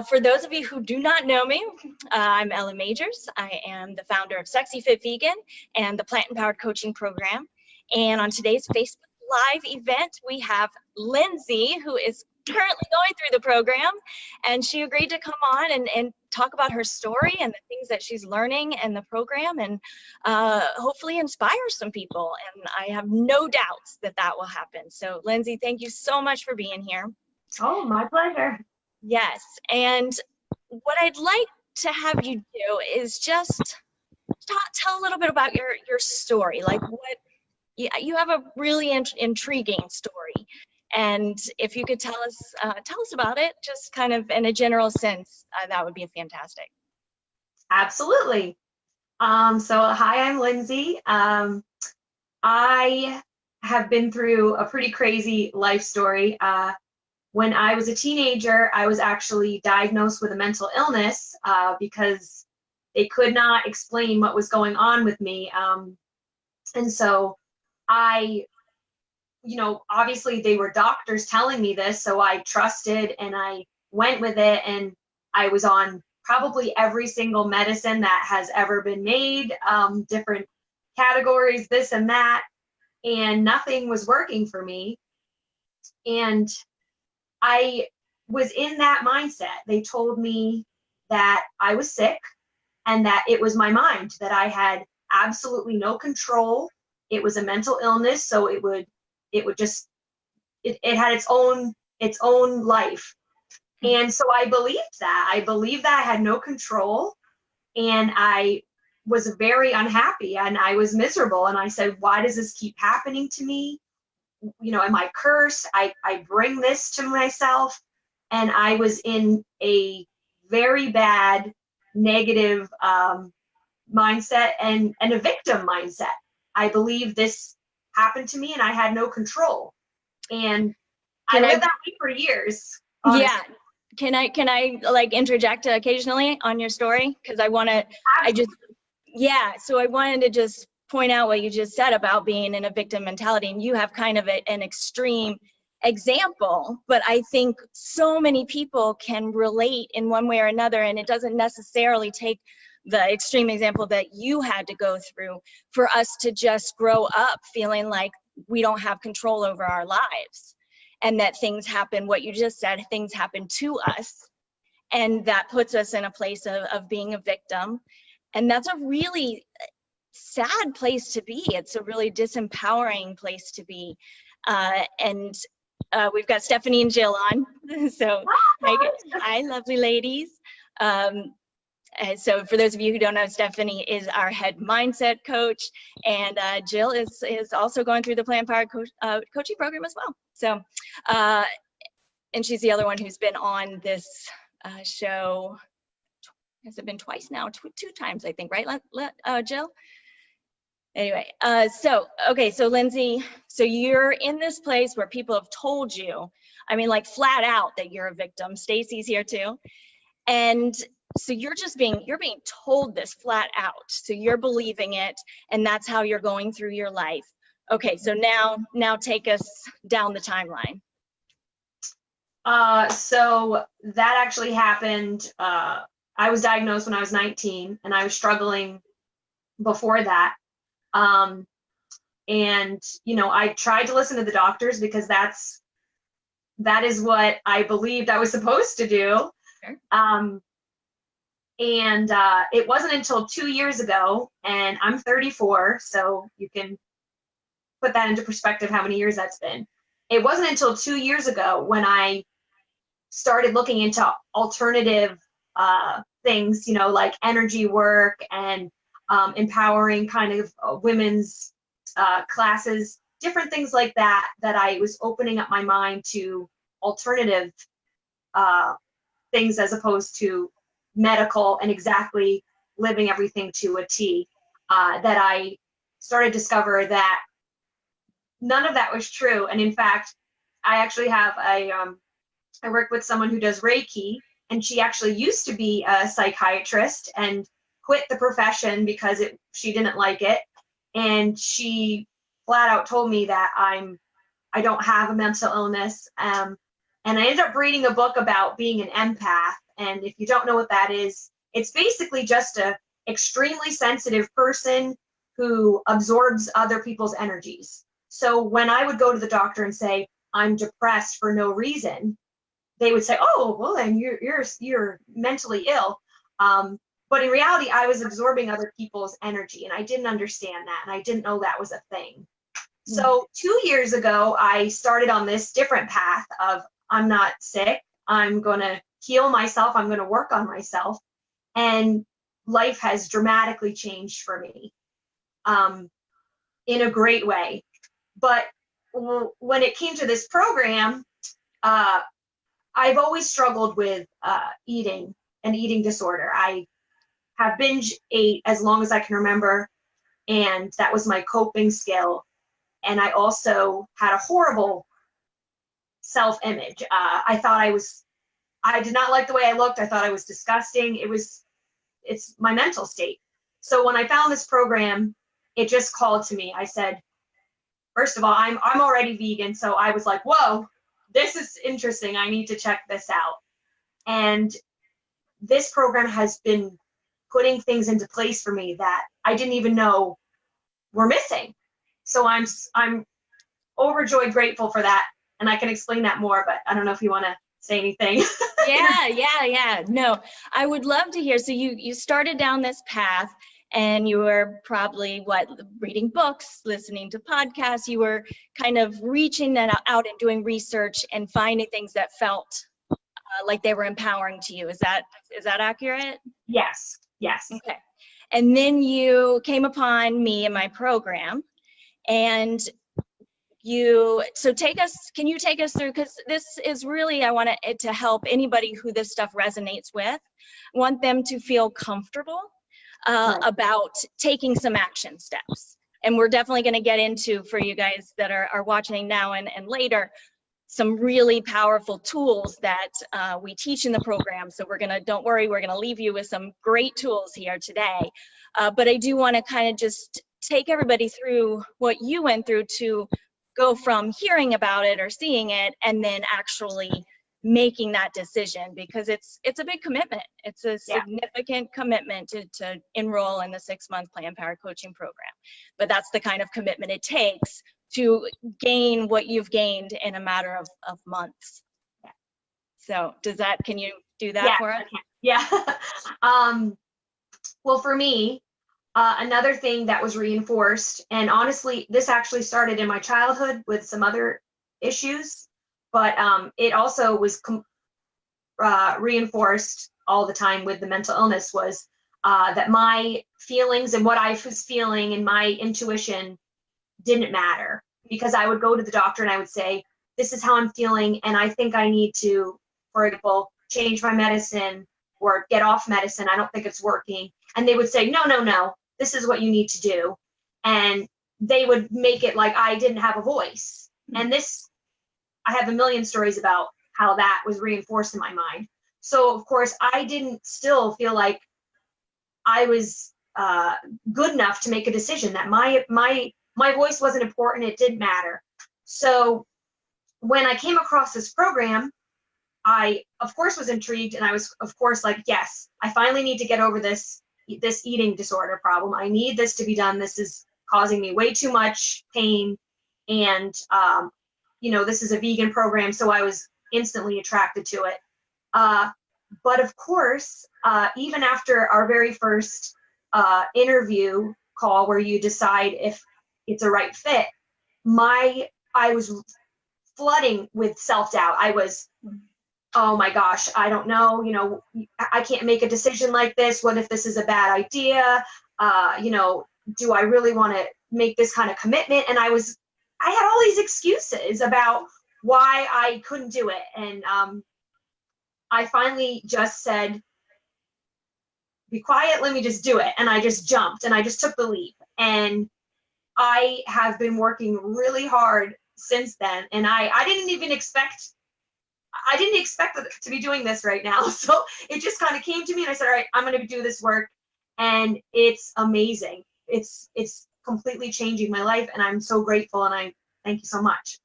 For those of you who do not know me, I'm Ella Majors. I am the founder of Sexy Fit Vegan and the Plant Empowered Coaching Program. And on today's Facebook Live event, we have Lindsay, who is currently going through the program, and she agreed to come on and talk about her story and the things that she's learning in the program, and hopefully inspire some people. And I have no doubts that that will happen. So Lindsay, thank you so much for being here. Oh, my pleasure. Yes, and what I'd like to have you do is just tell a little bit about your story. Like, what you have a really intriguing story, and if you could tell us about it, just kind of in a general sense, that would be fantastic. Absolutely. So hi, I'm Lindsay. I have been through a pretty crazy life story. When I was a teenager, I was actually diagnosed with a mental illness because they could not explain what was going on with me. And so obviously they were doctors telling me this, so I trusted and I went with it, and I was on probably every single medicine that has ever been made, different categories, this and that, and nothing was working for me. And I was in that mindset. They told me that I was sick and that it was my mind, that I had absolutely no control. It was a mental illness, so it had its own life. And so I believed that. I believed that I had no control, and I was very unhappy and I was miserable. And I said, why does this keep happening to me? Am I cursed? I bring this to myself. And I was in a very bad negative mindset and a victim mindset. I believe this happened to me and I had no control. And I lived that way for years. Honestly. Yeah. Can I like interject occasionally on your story? Because I wanted to just point out what you just said about being in a victim mentality, and you have kind of an extreme example, but I think so many people can relate in one way or another, and it doesn't necessarily take the extreme example that you had to go through for us to just grow up feeling like we don't have control over our lives, and that things happen, what you just said, things happen to us, and that puts us in a place of being a victim. And that's a really sad place to be. It's a really disempowering place to be. And we've got Stephanie and Jill on. So hi, lovely ladies. So for those of you who don't know, Stephanie is our head mindset coach, and Jill is also going through the Plant Empowered coaching program as well. So, and she's the other one who's been on this show. Has it been twice now? Two times, I think, right, Jill? Anyway, so Lindsay, so you're in this place where people have told you, I mean, like flat out, that you're a victim. Stacy's here too. And so you're being told this flat out. So you're believing it, and that's how you're going through your life. Okay, so now take us down the timeline. So that actually happened. I was diagnosed when I was 19, and I was struggling before that. And I tried to listen to the doctors because that is what I believed I was supposed to do. Sure. And it wasn't until 2 years ago, and I'm 34, so you can put that into perspective how many years that's been. It wasn't until 2 years ago when I started looking into alternative things, like energy work and empowering kind of women's classes, different things like that I was opening up my mind to alternative things as opposed to medical and exactly living everything to a T, that I started to discover that none of that was true. And in fact, I actually have I work with someone who does Reiki, and she actually used to be a psychiatrist and quit the profession because she didn't like it. And she flat out told me that I don't have a mental illness. And I ended up reading a book about being an empath, And if you don't know what that is, it's basically just a extremely sensitive person who absorbs other people's energies. So when I would go to the doctor and say, I'm depressed for no reason, they would say, oh, well, then you're mentally ill. But in reality, I was absorbing other people's energy, and I didn't understand that, and I didn't know that was a thing. So 2 years ago, I started on this different path of, I'm not sick, I'm going to heal myself, I'm going to work on myself, and life has dramatically changed for me in a great way. But when it came to this program, I've always struggled with eating, an eating disorder. I have binge ate as long as I can remember, and that was my coping skill. And I also had a horrible self-image. I did not like the way I looked. I thought I was disgusting. It's my mental state. So when I found this program, it just called to me. I said, first of all, I'm already vegan. So I was like, whoa, this is interesting. I need to check this out. And this program has been putting things into place for me that I didn't even know were missing. So I'm overjoyed, grateful for that. And I can explain that more, but I don't know if you want to say anything. Yeah. No, I would love to hear. So you started down this path, and you were probably reading books, listening to podcasts. You were kind of reaching that out and doing research and finding things that felt like they were empowering to you. Is that accurate? Yes. Okay. And then you came upon me in my program, and can you take us through, because this is really, I want it to help anybody who this stuff resonates with. I want them to feel comfortable about taking some action steps. And we're definitely going to get into, for you guys that are watching now and later, some really powerful tools that we teach in the program. So don't worry, we're gonna leave you with some great tools here today. But I do wanna kind of just take everybody through what you went through to go from hearing about it or seeing it and then actually making that decision, because it's a big commitment. It's a significant commitment to enroll in the 6-month Plan Power Coaching program. But that's the kind of commitment it takes to gain what you've gained in a matter of months. So can you do that for us? Yeah. Well, for me, another thing that was reinforced, and honestly, this actually started in my childhood with some other issues, but it also was reinforced all the time with the mental illness, was that my feelings and what I was feeling and my intuition didn't matter, because I would go to the doctor and I would say, this is how I'm feeling, and I think I need to, for example, change my medicine or get off medicine. I don't think it's working. And they would say, no, this is what you need to do. And they would make it like I didn't have a voice. And I have a million stories about how that was reinforced in my mind. So of course, I didn't still feel like I was good enough to make a decision, that my voice wasn't important, it didn't matter. So when I came across this program, I of course was intrigued, and I was of course like, yes, I finally need to get over this eating disorder problem. I need this to be done. This is causing me way too much pain. And this is a vegan program, so I was instantly attracted to it. But of course, even after our very first interview call, where you decide if it's a right fit, I was flooding with self-doubt. I was, oh my gosh, I don't know, I can't make a decision like this. What if this is a bad idea? Do I really want to make this kind of commitment? And I had all these excuses about why I couldn't do it. And I finally just said, be quiet, let me just do it. And I just jumped and I just took the leap. And I have been working really hard since then. And I didn't expect to be doing this right now. So it just kind of came to me, and I said, all right, I'm going to do this work. And it's amazing. It's completely changing my life, and I'm so grateful, and I thank you so much.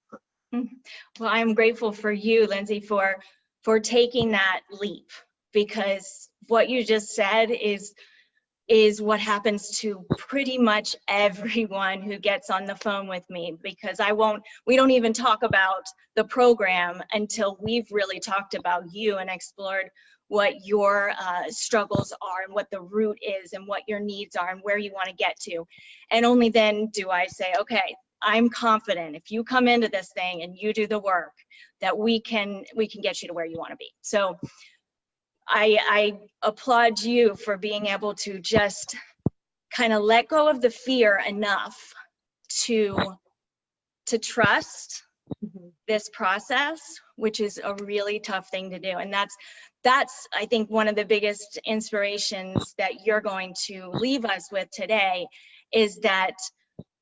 Well, I'm grateful for you, Lindsay, for taking that leap, because what you just said is what happens to pretty much everyone who gets on the phone with me, because we don't even talk about the program until we've really talked about you and explored what your struggles are and what the root is and what your needs are and where you want to get to. And only then do I say, okay, I'm confident if you come into this thing and you do the work that we can get you to where you want to be. So I applaud you for being able to just kind of let go of the fear enough to trust this process, which is a really tough thing to do. And that's I think one of the biggest inspirations that you're going to leave us with today is that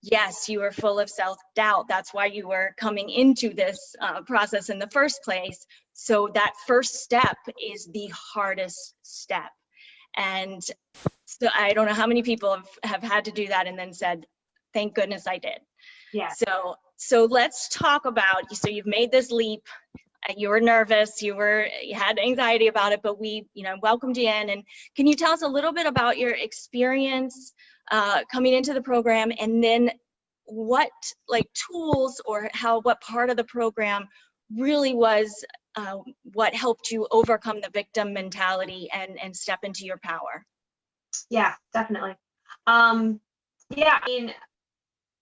yes, you were full of self-doubt. That's why you were coming into this process in the first place. So that first step is the hardest step. And so I don't know how many people have had to do that and then said, thank goodness I did. Yeah. So let's talk about, so you've made this leap. You were nervous, you had anxiety about it, but we, welcomed you in. And can you tell us a little bit about your experience coming into the program, and then what tools or what part of the program really was what helped you overcome the victim mentality and step into your power? Yeah, definitely. Yeah, I mean,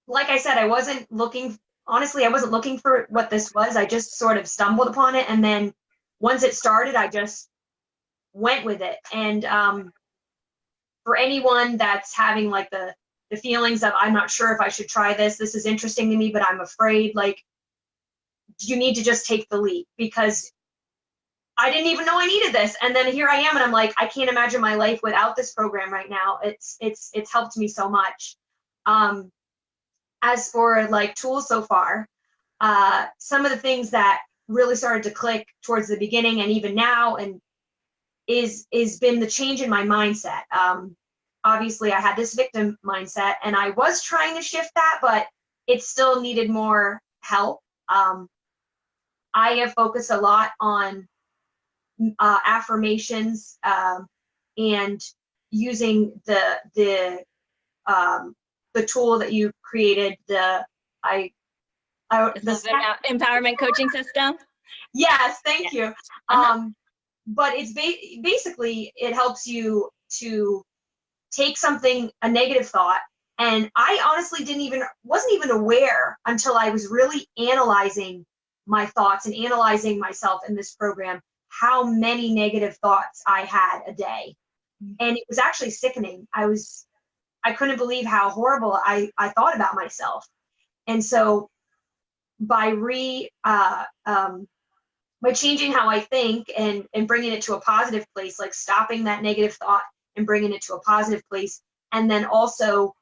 like I said, honestly, I wasn't looking for what this was. I just sort of stumbled upon it. And then once it started, I just went with it. And for anyone that's having like the feelings of, I'm not sure if I should try this, this is interesting to me, but I'm afraid, like, you need to just take the leap, because I didn't even know I needed this. And then here I am, and I'm like, I can't imagine my life without this program right now. It's helped me so much. As for like tools so far, some of the things that really started to click towards the beginning and even now, and is been the change in my mindset. Obviously I had this victim mindset and I was trying to shift that, but it still needed more help. I have focused a lot on affirmations, and using the tool that you created, the empowerment coaching system. Yes, thank you. But it's basically, it helps you to take a negative thought. And I honestly wasn't even aware until I was really analyzing my thoughts and analyzing myself in this program, how many negative thoughts I had a day. And it was actually sickening. I couldn't believe how horrible I thought about myself. And so by changing how I think and bringing it to a positive place, like stopping that negative thought and bringing it to a positive place, and then also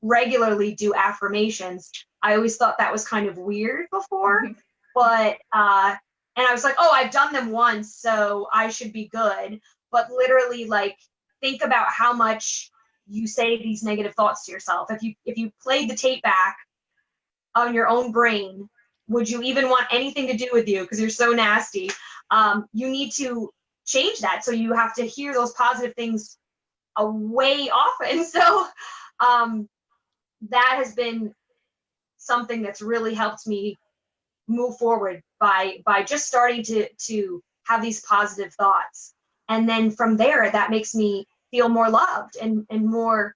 regularly do affirmations. I always thought that was kind of weird before, but and I was like, oh, I've done them once, so I should be good. But literally, like, think about how much you say these negative thoughts to yourself. If you played the tape back on your own brain, would you even want anything to do with you, because you're so nasty? You need to change that. So you have to hear those positive things way often. So that has been something that's really helped me move forward by just starting to have these positive thoughts. And then from there, that makes me feel more loved and more,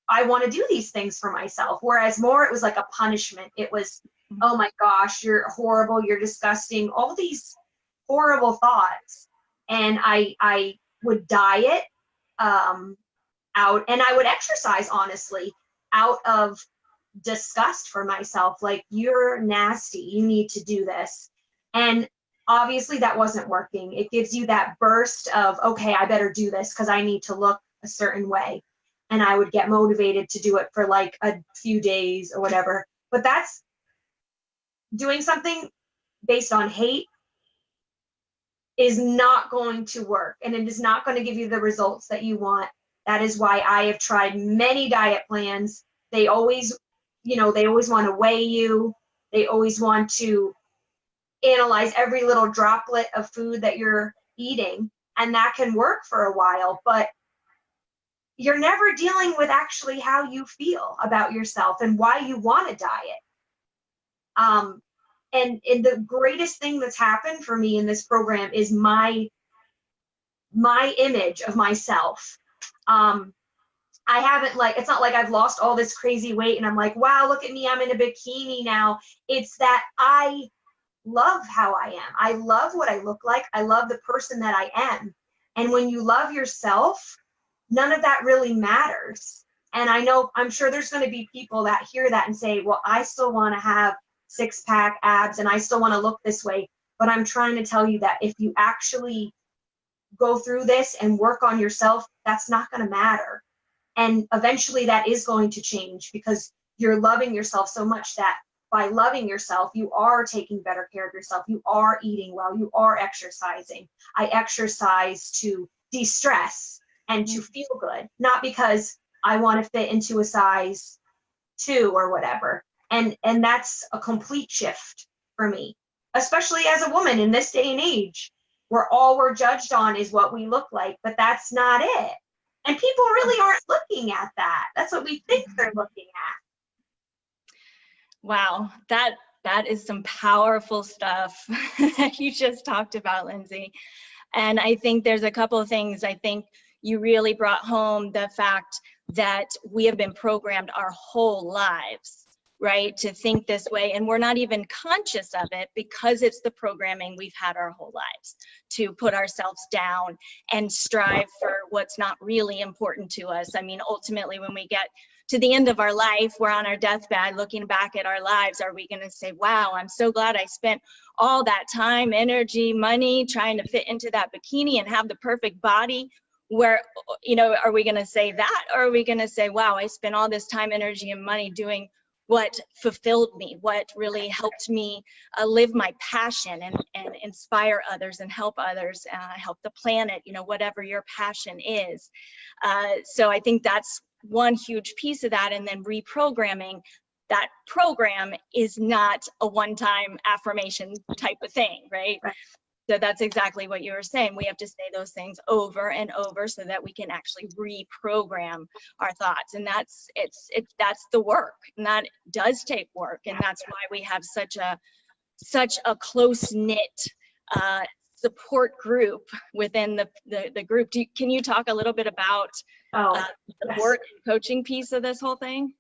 I want to do these things for myself. Whereas more, it was like a punishment. It was, oh my gosh, you're horrible, you're disgusting, all these horrible thoughts. And I would diet out, and I would exercise, honestly, out of disgust for myself. Like, you're nasty, you need to do this. And obviously that wasn't working. It gives you that burst of, okay, I better do this because I need to look a certain way. And I would get motivated to do it for like a few days or whatever. But that's doing something based on hate is not going to work, and it is not going to give you the results that you want. That is why I have tried many diet plans. They always want to weigh you. They always want to analyze every little droplet of food that you're eating, and that can work for a while, but you're never dealing with actually how you feel about yourself and why you want to diet. And the greatest thing that's happened for me in this program is my image of myself. I haven't, like, it's not like I've lost all this crazy weight and I'm like, wow, look at me, I'm in a bikini now. It's that I love how I am. I love what I look like. I love the person that I am. And when you love yourself, none of that really matters. And I'm sure there's going to be people that hear that and say, well, I still want to have 6-pack abs and I still want to look this way. But I'm trying to tell you that if you actually go through this and work on yourself, that's not going to matter. And eventually that is going to change, because you're loving yourself so much that by loving yourself, you are taking better care of yourself. You are eating well. You are exercising. I exercise to de-stress and to feel good, not because I want to fit into a size 2 or whatever. And that's a complete shift for me, especially as a woman in this day and age, where all we're judged on is what we look like, but that's not it. And people really aren't looking at that. That's what we think they're looking at. Wow, that is some powerful stuff that you just talked about, Lindsay. And I think there's a couple of things. I think you really brought home the fact that we have been programmed our whole lives, right, to think this way, and we're not even conscious of it because it's the programming we've had our whole lives, to put ourselves down and strive for what's not really important to us. I mean, ultimately, when we get to the end of our life, we're on our deathbed looking back at our lives, are we going to say, wow, I'm so glad I spent all that time, energy, money trying to fit into that bikini and have the perfect body? Where, you know, are we going to say that, or are we going to say, wow, I spent all this time, energy, and money doing what fulfilled me, what really helped me live my passion and inspire others and help others, help the planet, you know, whatever your passion is. So I think that's one huge piece of that. And then reprogramming, that program is not a one-time affirmation type of thing, right? So that's exactly what you were saying. We have to say those things over and over so that we can actually reprogram our thoughts. And that's the work, and that does take work. And that's why we have such a close-knit support group within the group. Can you talk a little bit about the support and coaching piece of this whole thing?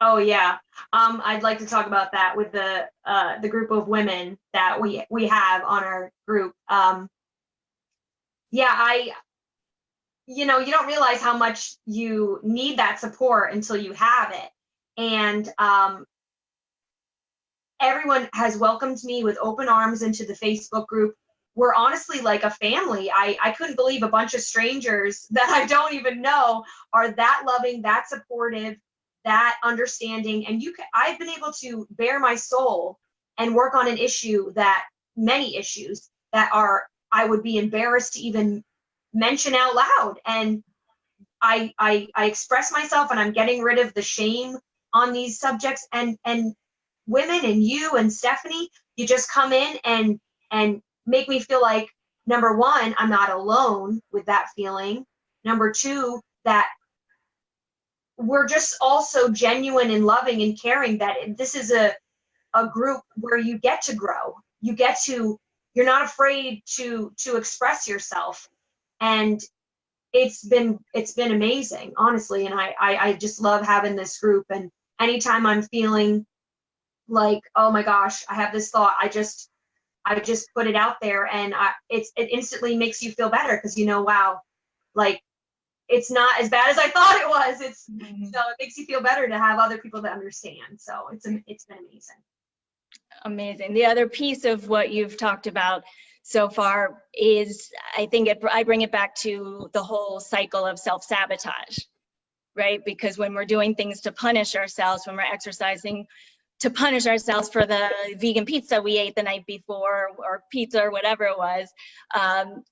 Oh yeah, I'd like to talk about that with the group of women that we have on our group. Yeah, you don't realize how much you need that support until you have it. And everyone has welcomed me with open arms into the Facebook group. We're honestly like a family. I couldn't believe a bunch of strangers that I don't even know are that loving, that supportive, that understanding. And I've been able to bare my soul and work on an issue, many issues that I would be embarrassed to even mention out loud. And I express myself, and I'm getting rid of the shame on these subjects. And women and you and Stephanie, you just come in and make me feel like, number one, I'm not alone with that feeling. Number two, that we're just all so genuine and loving and caring, that this is a group where you get to grow. You're not afraid to express yourself. And it's been amazing, honestly. And I just love having this group. And anytime I'm feeling like, oh my gosh, I have this thought, I just put it out there, and it instantly makes you feel better, because wow, like, it's not as bad as I thought it was. So it makes you feel better to have other people that understand. So it's been amazing. Amazing. The other piece of what you've talked about so far is, I think I bring it back to the whole cycle of self-sabotage, right? Because when we're doing things to punish ourselves, when we're exercising to punish ourselves for the vegan pizza we ate the night before, or pizza or whatever it was,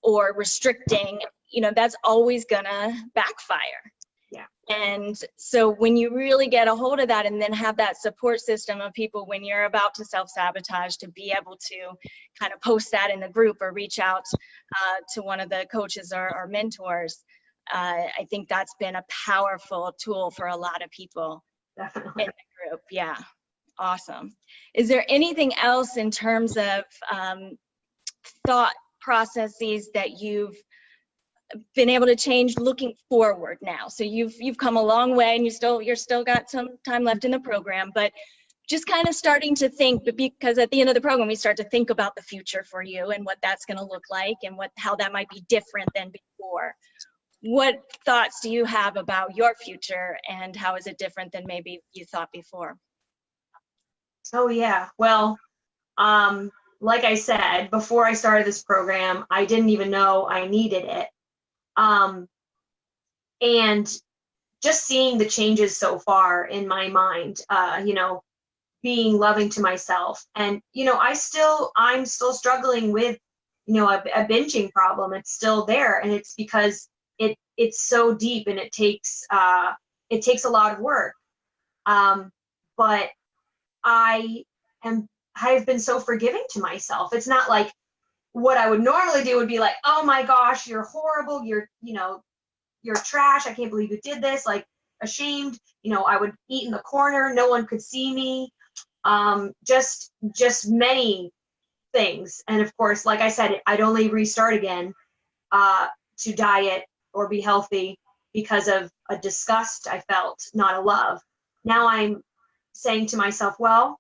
or restricting, that's always gonna backfire. Yeah. And so when you really get a hold of that and then have that support system of people when you're about to self-sabotage, to be able to kind of post that in the group or reach out to one of the coaches or mentors, I think that's been a powerful tool for a lot of people Definitely. in the group. Yeah, awesome. Is there anything else in terms of thought processes that you've been able to change looking forward now? So you've come a long way, and you're still got some time left in the program, but just kind of starting to think, but because at the end of the program we start to think about the future for you and what that's going to look like and how that might be different than before. What thoughts do you have about your future, and how is it different than maybe you thought before? Oh yeah. Well, like I said, before I started this program, I didn't even know I needed it. And just seeing the changes so far in my mind, being loving to myself. And, I'm still struggling with, a binging problem. It's still there. And it's because it's so deep, and it takes a lot of work. But I I've been so forgiving to myself. It's not like what I would normally do would be like, oh my gosh, you're horrible. You're trash. I can't believe you did this. Like, ashamed. I would eat in the corner. No one could see me. Just many things. And of course, like I said, I'd only restart again to diet or be healthy because of a disgust I felt, not a love. Now I'm saying to myself, well,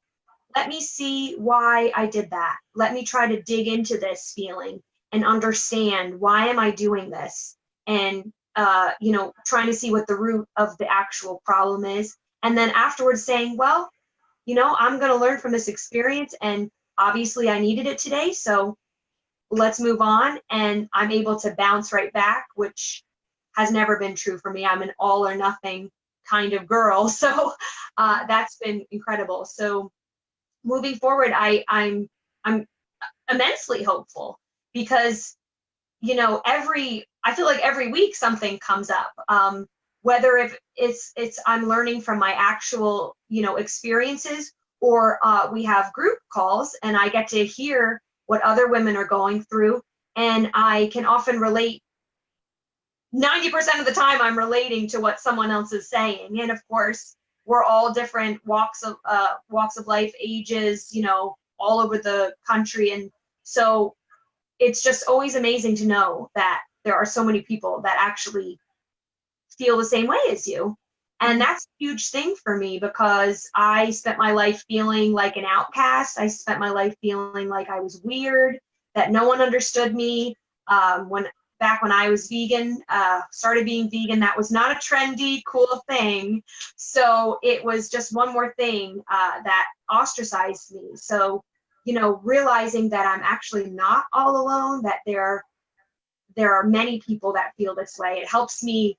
let me see why I did that. Let me try to dig into this feeling and understand, why am I doing this? And trying to see what the root of the actual problem is. And then afterwards saying, well, I'm going to learn from this experience, and obviously I needed it today. So let's move on. And I'm able to bounce right back, which has never been true for me. I'm an all or nothing kind of girl. So that's been incredible. So moving forward, I'm immensely hopeful, because I feel like every week something comes up. Whether if it's I'm learning from my actual experiences, or we have group calls and I get to hear what other women are going through, and I can often relate. 90% of the time I'm relating to what someone else is saying. And of course, we're all different walks of life, ages, all over the country. And so it's just always amazing to know that there are so many people that actually feel the same way as you. And that's a huge thing for me, because I spent my life feeling like an outcast. I spent my life feeling like I was weird, that no one understood me. Back when I was vegan, started being vegan, that was not a trendy, cool thing. So it was just one more thing that ostracized me. So, realizing that I'm actually not all alone, that there are many people that feel this way, it helps me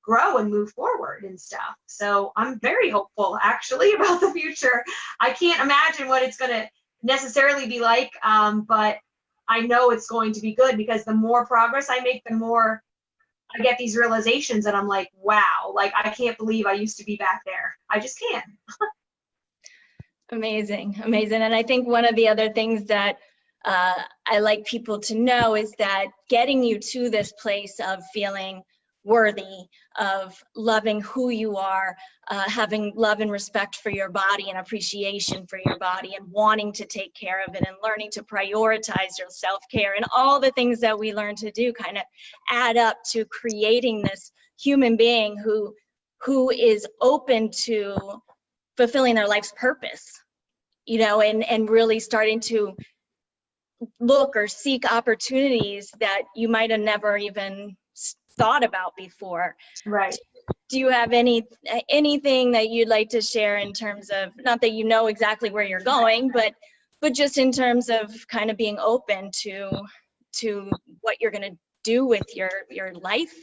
grow and move forward and stuff. So I'm very hopeful, actually, about the future. I can't imagine what it's going to necessarily be like, but I know it's going to be good, because the more progress I make, the more I get these realizations, and I'm like, wow, like, I can't believe I used to be back there. I just can't. Amazing, amazing. And I think one of the other things that I like people to know is that getting you to this place of feeling worthy, of loving who you are, having love and respect for your body and appreciation for your body, and wanting to take care of it, and learning to prioritize your self-care, and all the things that we learn to do kind of add up to creating this human being who is open to fulfilling their life's purpose, and really starting to look or seek opportunities that you might have never even thought about before. Right. Do you have anything that you'd like to share in terms of, not that you know exactly where you're going, but just in terms of kind of being open to what you're going to do with your life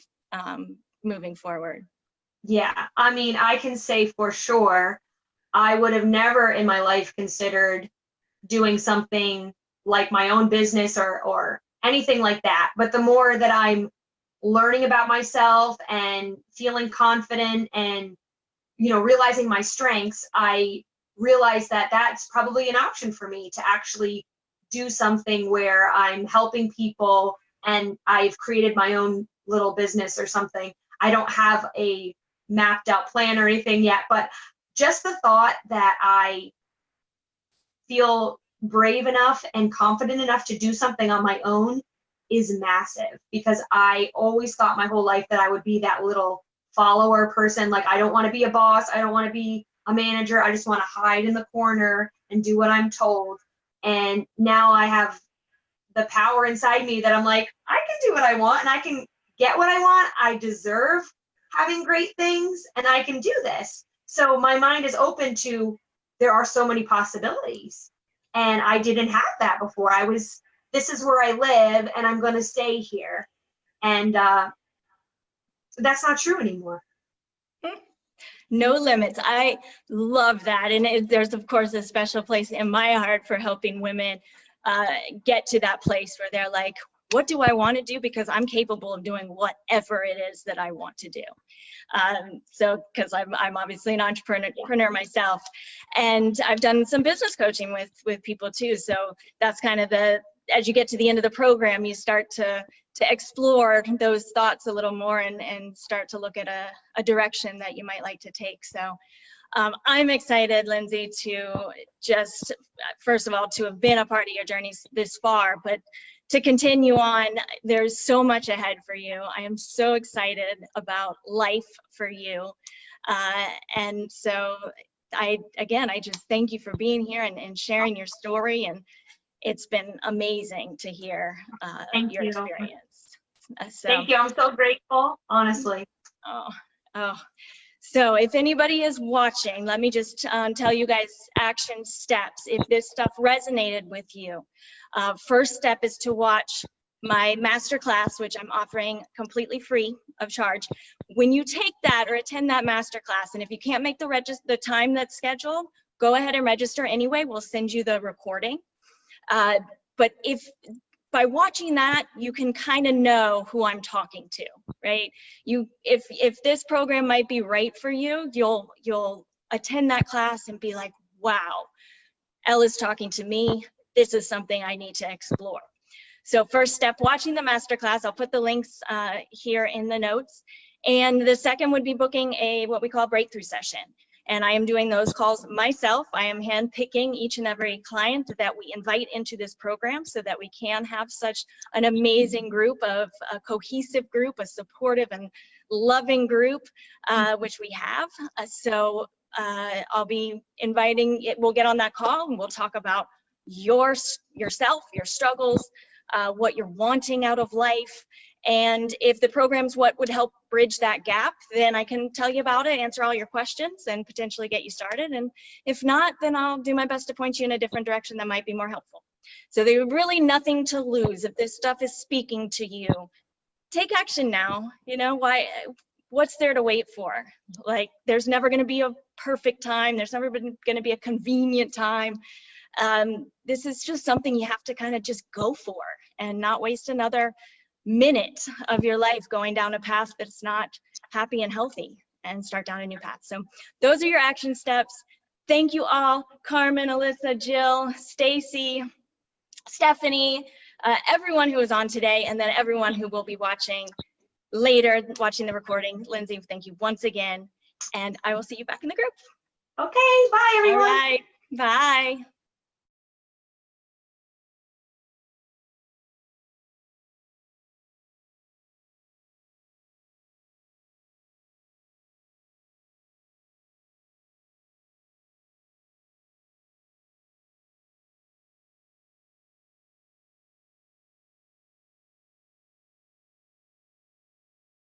moving forward? Yeah. I mean, I can say for sure, I would have never in my life considered doing something like my own business or anything like that. But the more that I'm learning about myself and feeling confident and, you know, realizing my strengths, I realized that that's probably an option for me to actually do something where I'm helping people and I've created my own little business or something. I don't have a mapped out plan or anything yet, but just the thought that I feel brave enough and confident enough to do something on my own is massive, because I always thought my whole life that I would be that little follower person. Like, I don't want to be a boss. I don't want to be a manager. I just want to hide in the corner and do what I'm told. And now I have the power inside me that I'm like, I can do what I want and I can get what I want. I deserve having great things and I can do this. So my mind is open to, there are so many possibilities. And I didn't have that before. I was, this is where I live and I'm going to stay here. And that's not true anymore. No limits. I love that. And there's, of course, a special place in my heart for helping women get to that place where they're like, what do I want to do? Because I'm capable of doing whatever it is that I want to do. So, because I'm obviously an entrepreneur myself, and I've done some business coaching with people too. So that's kind of as you get to the end of the program, you start to explore those thoughts a little more and start to look at a direction that you might like to take. So I'm excited, Lindsay, to just, first of all, to have been a part of your journey this far, but to continue on. There's so much ahead for you. I am so excited about life for you. And so I just thank you for being here and sharing your story. And it's been amazing to hear your experience. So, thank you. I'm so grateful, honestly. Oh. So if anybody is watching, let me just tell you guys action steps. If this stuff resonated with you, first step is to watch my masterclass, which I'm offering completely free of charge. When you take that or attend that masterclass, and if you can't make the time that's scheduled, go ahead and register anyway. We'll send you the recording. But by watching that, you can kind of know who I'm talking to, right? If this program might be right for you, you'll attend that class and be like, wow, Ella's talking to me. This is something I need to explore. So first step, watching the masterclass. I'll put the links here in the notes. And the second would be booking what we call breakthrough session. And I am doing those calls myself. I am handpicking each and every client that we invite into this program so that we can have such an amazing group, a cohesive group, a supportive and loving group, which we have. So I'll be inviting, we'll get on that call and we'll talk about yourself, your struggles, what you're wanting out of life. And if the program's what would help bridge that gap, then I can tell you about it, answer all your questions, and potentially get you started. And if not, then I'll do my best to point you in a different direction that might be more helpful. So there's really nothing to lose. If this stuff is speaking to you, take action now. You know, what's there to wait for? Like, there's never going to be a perfect time. There's never going to be a convenient time. This is just something you have to kind of just go for and not waste another minute of your life going down a path that's not happy and healthy, and start down a new path. So those are your action steps. Thank you all, Carmen, Alyssa, Jill, Stacy, Stephanie, everyone who was on today, and then everyone who will be watching later, watching the recording. Lindsay, thank you once again, and I will see you back in the group. Okay, bye everyone. All right, bye.